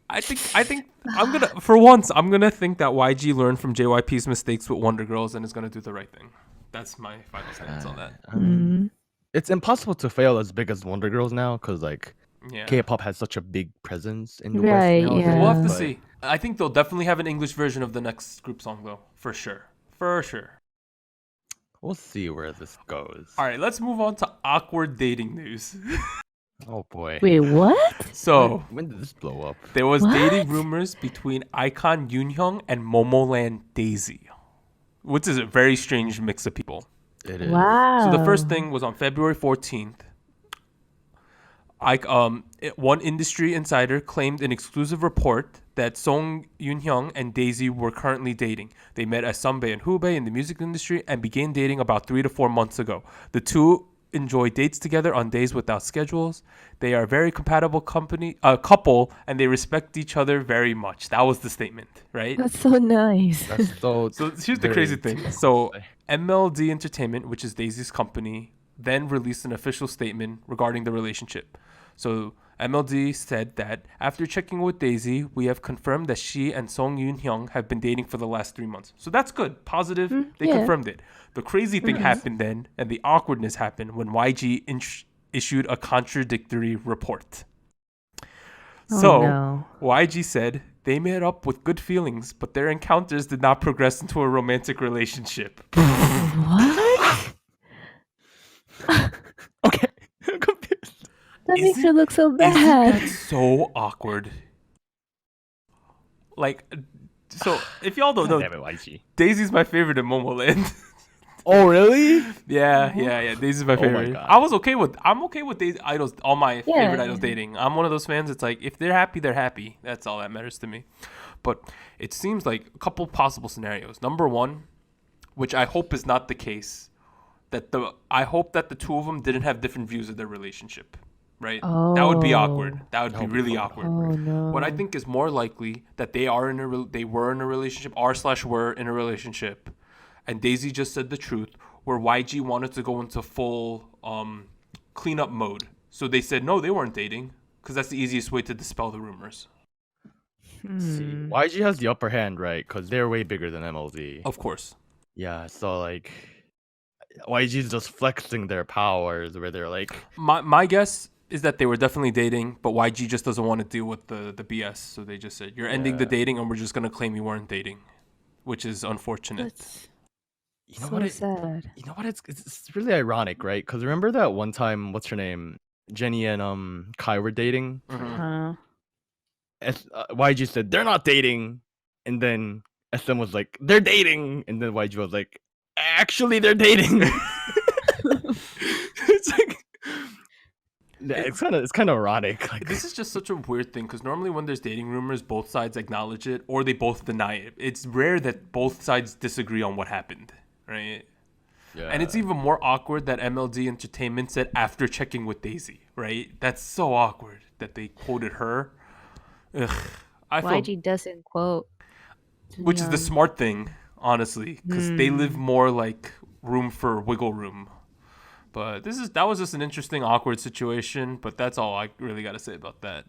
I think I'm gonna think that YG learned from JYP's mistakes with Wonder Girls and is gonna do the right thing. That's my final stance on that. I mean, it's impossible to fail as big as Wonder Girls now because like Yeah. K-pop has such a big presence in the Right, West. yeah. We'll have to but- see. I think they'll definitely have an English version of the next group song though, for sure. For sure. We'll see where this goes. All right, let's move on to awkward dating news. Oh boy. Wait, what? So When did this blow up? there was What? dating rumors between iKon Yun Hyeong and Momoland Daisy, which is a very strange mix of people. It is. Wow. So the first thing was on February 14th. One industry insider claimed an exclusive report that Song Yun Hyeong and Daisy were currently dating. They met as Sunbae and Hubei in the music industry and began dating about 3 to 4 months ago. The two enjoy dates together on days without schedules. They are a very compatible couple, and they respect each other very much. That was the statement, right? That's so nice. That's so. So here's the very crazy thing. difficult So to say. MLD Entertainment, which is Daisy's company, then released an official statement regarding the relationship. So MLD said that after checking with Daisy, we have confirmed that she and Yun Hyeong have been dating for the last 3 months. So that's good. Positive. They confirmed it. The crazy thing happened then, and the awkwardness happened when YG issued a contradictory report. So YG said they made up with good feelings, but their encounters did not progress into a romantic relationship. What? Okay. I'm confused. That makes her look so Isn't bad. that so awkward? Like, so if y'all don't know, Damn it, YG. Daisy's my favorite in Momoland. Oh, really? Yeah. Daisy's my Oh my favorite. God. I'm okay with Daisy idols, all my favorite idols dating. I'm one of those fans. It's like if they're happy, they're happy. That's all that matters to me. But it seems like a couple possible scenarios. Number one, which I hope is not the case, I hope that the two of them didn't have different views of their relationship. Right? That would be awkward. That would be really awkward. Oh no. What I think is more likely that they were in a relationship, were in a relationship, and Daisy just said the truth, where YG wanted to go into full cleanup mode. So they said no, they weren't dating, because that's the easiest way to dispel the rumors. See, YG has the upper hand, right? Because they're way bigger than MLD. Of course. Yeah, so like YG's just flexing their powers where they're like, My guess is that they were definitely dating, but YG just doesn't want to deal with the BS. So they just said, you're ending the dating and we're just going to claim you weren't dating, which is unfortunate. That's you know so what? sad. You know what? It's really ironic, right? Because remember that one time, what's her name? Jenny and Kai were dating. Huh. YG said they're not dating, and then SM was like they're dating, and then YG was like actually they're dating. It's like it's kind of ironic. Like This is just such a weird thing because normally when there's dating rumors, both sides acknowledge it or they both deny it. It's rare that both sides disagree on what happened, right? yeah. And it's even more awkward that MLD Entertainment said after checking with Daisy, right? That's so awkward that they quoted her. Ugh, I feel, YG doesn't quote. which is the smart thing, honestly, because they live more like room for wiggle room. But that was just an interesting, awkward situation. But that's all I really got to say about that.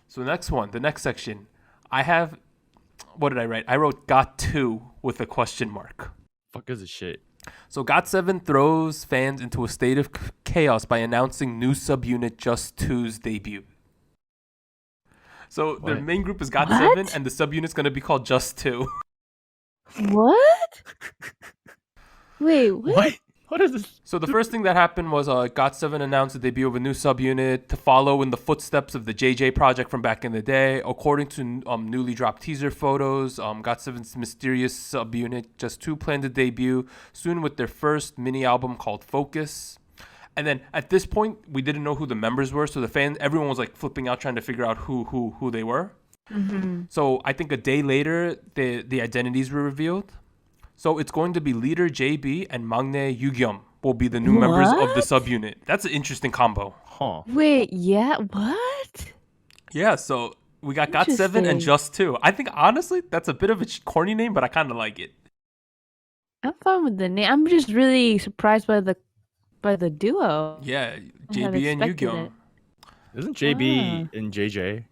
So the next section, I have, what did I write? I wrote "Got2" with a question mark. fuck is this shit? So GOT7 throws fans into a state of chaos by announcing new subunit Just2's debut. So their What? main group is GOT7, What? and the subunit's gonna be called Just2. What? Wait, what? What? What is this? So the first thing that happened was GOT7 announced the debut of a new subunit to follow in the footsteps of the JJ project from back in the day. According to newly dropped teaser photos, GOT7's mysterious subunit Just2 planned to debut soon with their first mini album called Focus. And then at this point, we didn't know who the members were, so everyone was like flipping out trying to figure out who they were. So I think a day later, the identities were revealed. So it's going to be leader JB and maknae Yugyum will be the new members of the subunit. That's an interesting combo. Huh? Wait, yeah, what? Yeah, so we got GOT7 and Just2. I think honestly that's a bit of a corny name, but I kind of like it. I'm fine with the name. I'm just really surprised by the duo. Yeah, I had JB and expected Yugyum. it. Isn't JB in JJ?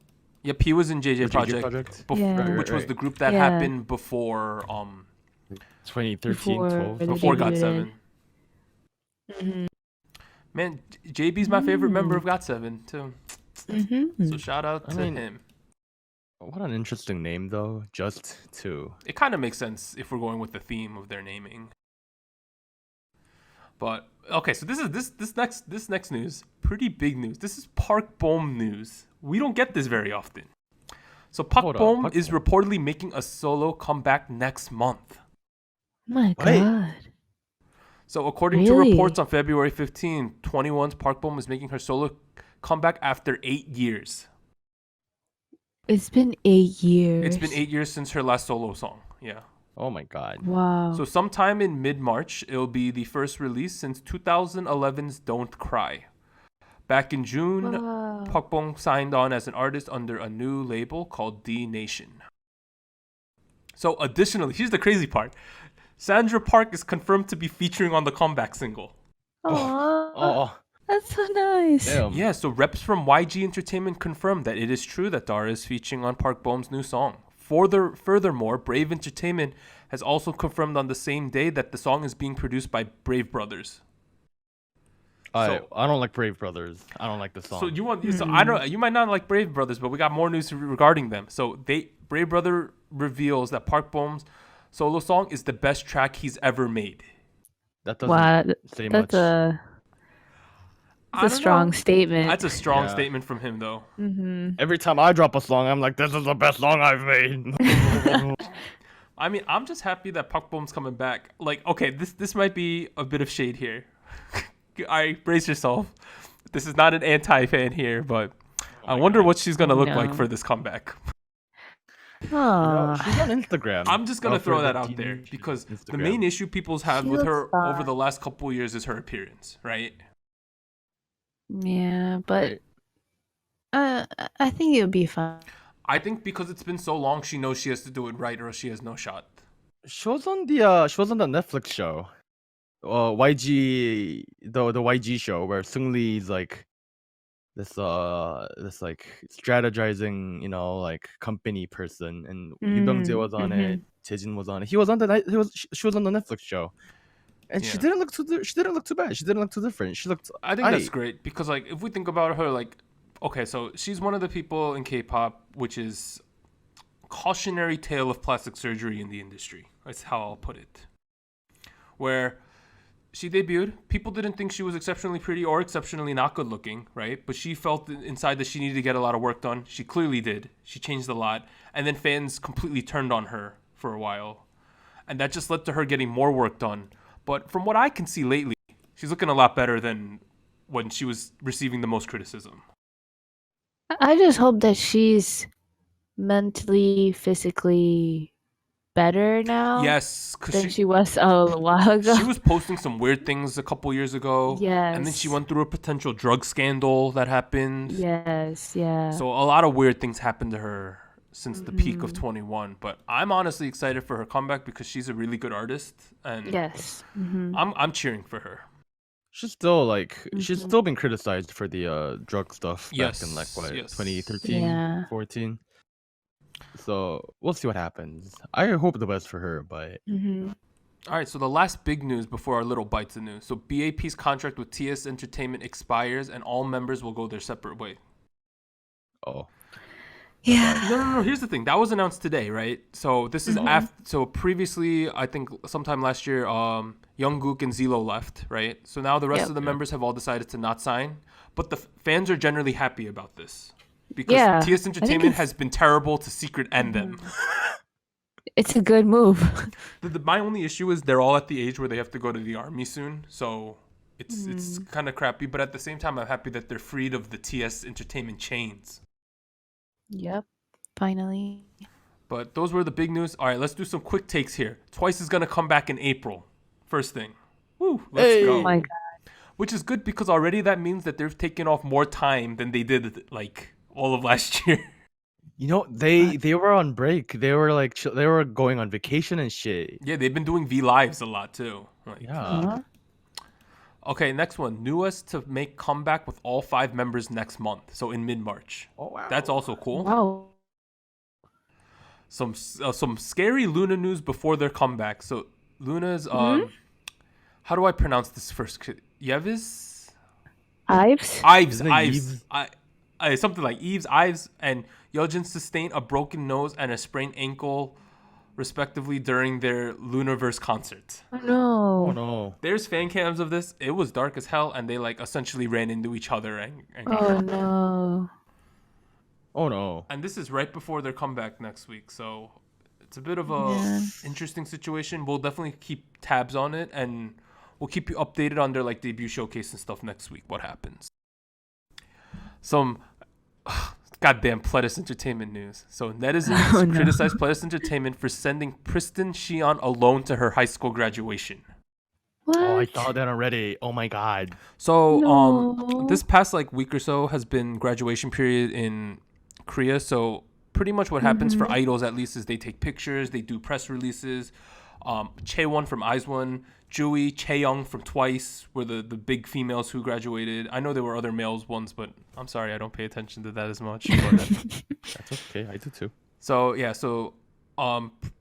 Yep, he was in JJ The Project, Yeah. which was Right. the group that Yeah. happened before 2013, Before 12. they before debuted. GOT7. Man, JB's my favorite member of GOT7 too. So shout out to him. What an interesting name, though. Just2. It kind of makes sense if we're going with the theme of their naming. But okay, so this next news, pretty big news. This is Park Bom news. We don't get this very often. So Park Hold on, Bom Park is Bom. reportedly making a solo comeback next month. My Wait. God. So according to Really? reports on February 15, 21's Park Bom is making her solo comeback after 8 years. It's been 8 years. It's been 8 years since her last solo song. Yeah. Oh my god. Wow. So sometime in mid-March, it'll be the first release since 2011's Don't Cry. Back in June, Wow. Park Bom signed on as an artist under a new label called D Nation. So additionally, here's the crazy part. Sandra Park is confirmed to be featuring on the comeback single. Aww. Oh, That's so nice. damn. Yeah, so reps from YG Entertainment confirmed that it is true that Dara is featuring on Park Bo's new song. Furthermore, Brave Entertainment has also confirmed on the same day that the song is being produced by Brave Brothers. I don't like Brave Brothers. I don't like the song. So I don't. You might not like Brave Brothers, but we got more news regarding them. So Brave Brother reveals that Park Bo's solo song is the best track he's ever made. That doesn't Wow, say that's much. a I that's a don't strong know. statement. That's a strong Yeah. statement from him, though. Every time I drop a song, I'm like, this is the best song I've made. I mean, I'm just happy that Park Bo's coming back. Like, okay, this might be a bit of shade here. All right, brace yourself. This is not an anti-fan here, but I wonder what she's gonna look like No. for this comeback. Aw. She's on Instagram. I'm just gonna for throw the that out there teenage because the Instagram. main issue people's have She with looks her over fine. the last couple of years is her appearance, right? Yeah, but Right. I think it would be fun. I think because it's been so long, she knows she has to do it right, or else she has no shot. She was on the Netflix show, YG the YG show where Seungri's like this like strategizing, like company person, and Lee Byung-jae was on it, Jaejin was on it. She was on the Netflix show, and she Yeah. didn't look too bad. She didn't look too different. She looked. I think that's aight. great because, like, if we think about her, like, okay, so she's one of the people in K-pop which is cautionary tale of plastic surgery in the industry. That's how I'll put it. Where she debuted, people didn't think she was exceptionally pretty or exceptionally not good looking, right? But she felt inside that she needed to get a lot of work done. She clearly did. She changed a lot, and then fans completely turned on her for a while, and that just led to her getting more work done. But from what I can see lately, she's looking a lot better than when she was receiving the most criticism. I just hope that she's mentally, physically better now Yes, than because she was a while ago. she was posting some weird things a couple years ago. And then she Yes. went through a potential drug scandal that happened. Yes, yeah. So a lot of weird things happened to her since the peak of 21. But I'm honestly excited for her comeback because she's a really good artist. And Yes. I'm cheering for her. She's still she's still been criticized for the drug stuff back in Yes, yes. 2013, Yeah. 14. So we'll see what happens. I hope the best for her, but All right, so the last big news before our little bites of news. So BAP's contract with TS Entertainment expires and all members will go their separate way. oh, Yeah. No. Here's the thing. That was announced today, right? So this is after. So previously, I think sometime last year, Jungkook and Zelo left, right? So now the rest Yep. of the members have all decided to not sign, but the fans are generally happy about this because Yeah, TS I think Entertainment it's- has been terrible to secret end them. It's a good move. My only issue is they're all at the age where they have to go to the army soon, so it's kind of crappy. But at the same time, I'm happy that they're freed of the TS Entertainment chains. Yep. Finally. But those were the big news. All right, let's do some quick takes here. Twice is gonna come back in April. First thing. Woo, let's Hey. go. Oh my god. Which is good because already that means that they've taken off more time than they did like all of last year. they were on break. They were they were going on vacation and shit. Yeah, they've been doing V Lives a lot too. Like, Yeah. Huh? Okay, next one. Newest to make comeback with all 5 members next month. So in mid-March. Oh wow. That's also cool. Wow. Some scary Luna news before their comeback. So Luna's how do I pronounce this first? Yevis? Ives? Ives, Isn't it Ives, something like Ives and Yeojin sustained a broken nose and a sprained ankle, respectively, during their Lunaverse concert. Oh no. Oh no. There's fan cams of this. It was dark as hell, and they essentially ran into each other and Oh no. Oh no. and this is right before their comeback next week, so it's a bit of a Yeah. interesting situation. We'll definitely keep tabs on it, and we'll keep you updated on their debut showcase and stuff next week. What happens? Some goddamn Pledis Entertainment news. So netizens Oh, no. criticized Pledis Entertainment for sending Pristin Shion alone to her high school graduation. What? Oh, I saw that already. Oh my god. So No. this past week or so has been graduation period in Korea. So pretty much what happens for idols, at least, is they take pictures, they do press releases. Chaewon from IZ*ONE, Jui, Chaeyoung from Twice were the big females who graduated. I know there were other males ones, but I'm sorry, I don't pay attention to that as much. That's okay. I do too. So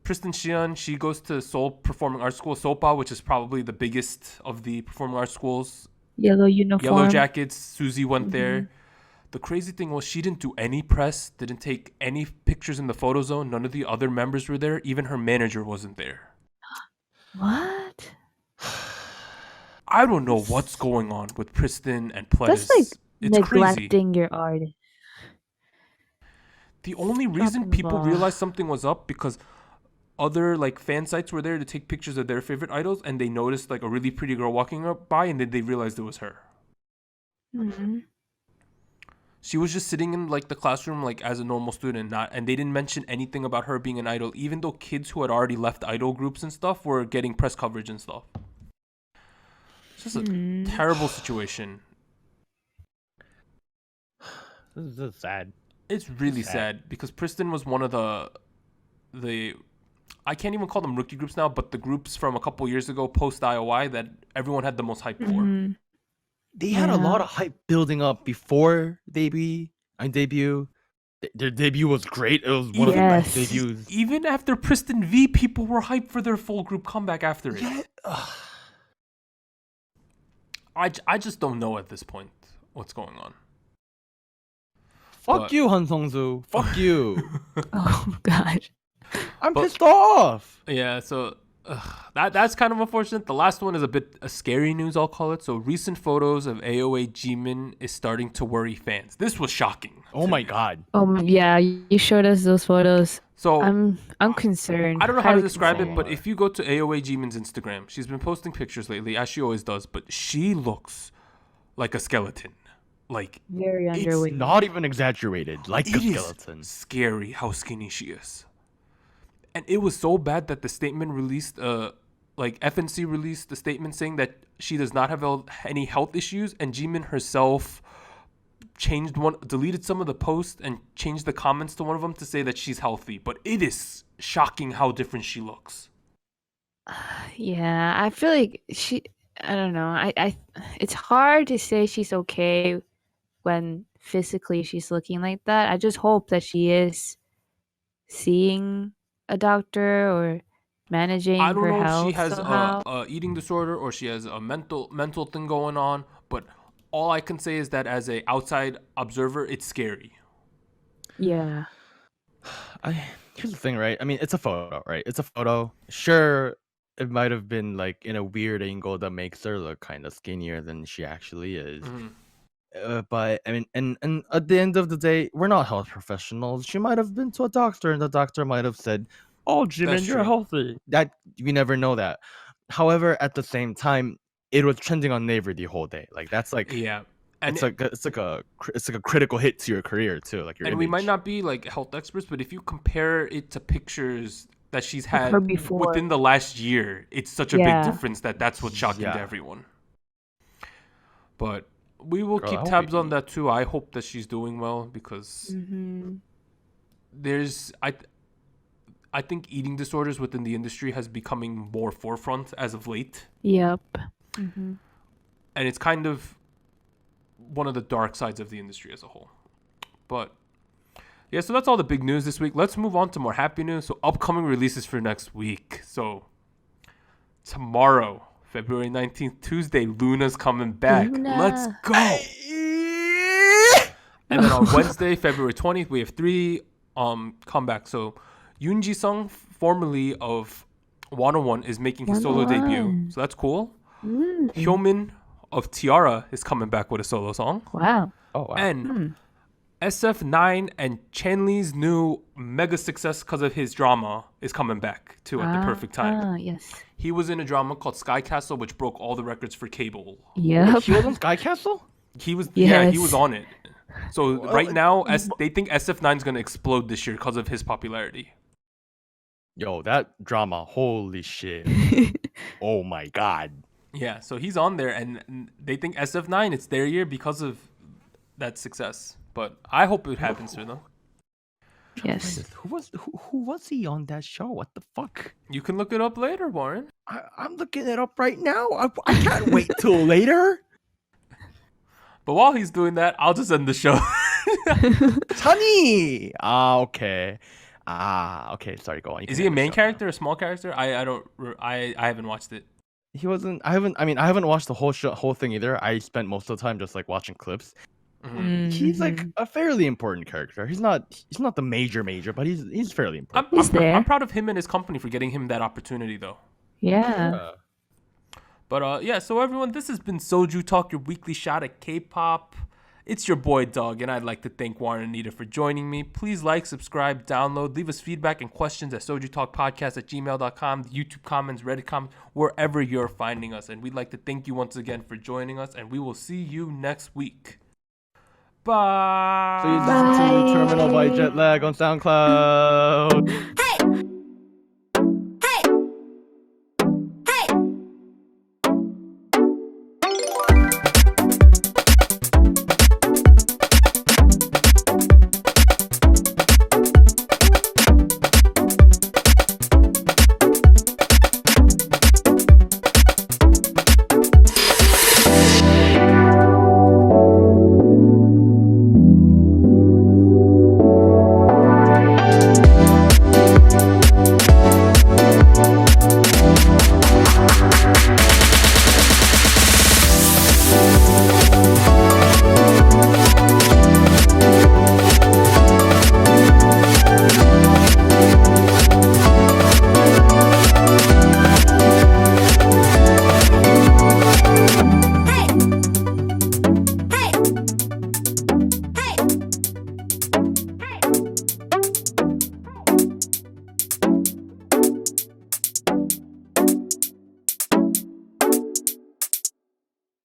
Kristen Shion, she goes to Seoul Performing Arts School, SOPA, which is probably the biggest of the performing arts schools. Yellow uniform. Yellow Jackets. Suzy went there. The crazy thing was she didn't do any press, didn't take any pictures in the photo zone. None of the other members were there. Even her manager wasn't there. What? I don't know what's going on with Pristin and Pledis. That's like it's neglecting crazy. your art. The only reason Dropping the people ball. realized something was up because other like fan sites were there to take pictures of their favorite idols, and they noticed like a really pretty girl walking up by, and then they realized it was her. Mm-hmm. She was just sitting in like the classroom like as a normal student, and they didn't mention anything about her being an idol, even though kids who had already left idol groups and stuff were getting press coverage and stuff. It's just a terrible situation. This is sad. It's really sad because Pristin was one of the I can't even call them rookie groups now, but the groups from a couple years ago post IOI that everyone had the most hype for. They had a lot of hype building up before debut. Their debut was great. It was one of the best debuts. Even after Pristin V, people were hyped for their full group comeback after it. I just don't know at this point what's going on. Fuck you, Han Song-soo. Fuck you. Oh gosh. I'm pissed off. Yeah, so that's kind of unfortunate. The last one is a scary news, I'll call it. So recent photos of AOA Jimin is starting to worry fans. This was shocking. Oh my god. Yeah, you showed us those photos. So I'm concerned. I don't know how to Highly describe it, concerned. but if you go to AOA Jimin's Instagram, she's been posting pictures lately, as she always does, but she looks like a skeleton. Like Very it's underweight. Not even exaggerated. Like a It is skeleton. scary how skinny she is. And it was so bad that the statement released, like FNC released a statement saying that she does not have any health issues, and Jimin herself deleted some of the posts and changed the comments to one of them to say that she's healthy. But it is shocking how different she looks. Yeah, I feel like I don't know. I it's hard to say she's okay when physically she's looking like that. I just hope that she is seeing a doctor or managing I don't her know if health she has somehow. a eating disorder or she has a mental thing going on, but all I can say is that as a outside observer, it's scary. Yeah. Here's the thing, right? I mean, it's a photo, right? It's a photo. Sure, it might have been like in a weird angle that makes her look kind of skinnier than she actually is. But I mean, and at the end of the day, we're not health professionals. She might have been to a doctor, and the doctor might have said, "Oh, Jimin, That's you're true. healthy." That we never know that. However, at the same time, it was trending on Naver the whole day. Like that's like Yeah. And it's like a critical hit to your career too. Like your and we might image. not be like health experts, but if you compare it to pictures that she's had her before. within the last year, it's such a Yeah. big difference that's what's shocking to Yeah. everyone. But we will Girl, I keep hope tabs you on eat. that too. I hope that she's doing well because there's I think eating disorders within the industry has becoming more forefront as of late, Yep. and it's kind of one of the dark sides of the industry as a whole. But yeah, so that's all the big news this week. Let's move on to more happy news. So upcoming releases for next week. So tomorrow, February 19th, Tuesday, Luna's coming back. Luna. Let's go. And then on Wednesday, February 20th, we have 3 comebacks. So Yoon Ji-sung, formerly of 101, is making his solo 101. debut. So that's cool. Hyomin of Tiara is coming back with a solo song. Wow. Oh wow. And SF9 and Chanli's new mega success because of his drama is coming back too at the perfect time. Yes. He was in a drama called Sky Castle, which broke all the records for cable. Yep. He was on Sky Castle? He was he was Yes. on it. So right now, they think SF9 is gonna explode this year because of his popularity. Yo, that drama, holy shit. Oh my god. Yeah, so he's on there, and they think SF9 it's their year because of that success. But I hope it happens for them. Yes. Who was he on that show? What the fuck? You can look it up later, Warren. I'm looking it up right now. I can't wait till later. But while he's doing that, I'll just end the show. Sunny. Okay. Okay. Sorry, go on. Is he a main character, a small character? I haven't watched it. He wasn't. I haven't watched the whole thing either. I spent most of the time just like watching clips. Mhm. He's like a fairly important character. He's not the major, but he's fairly important. He's there. I'm proud of him and his company for getting him that opportunity, though. Yeah. But yeah, so everyone, this has been Soju Talk, your weekly shot at K-pop. It's your boy Doug, and I'd like to thank Warren and Anita for joining me. Please like, subscribe, download, leave us feedback and questions at SojuTalkPodcast@gmail.com, the YouTube comments, Reddit comments, wherever you're finding us. And we'd like to thank you once again for joining us, and we will see you next week. Bye. Please listen to Terminal by Jetlag on SoundCloud.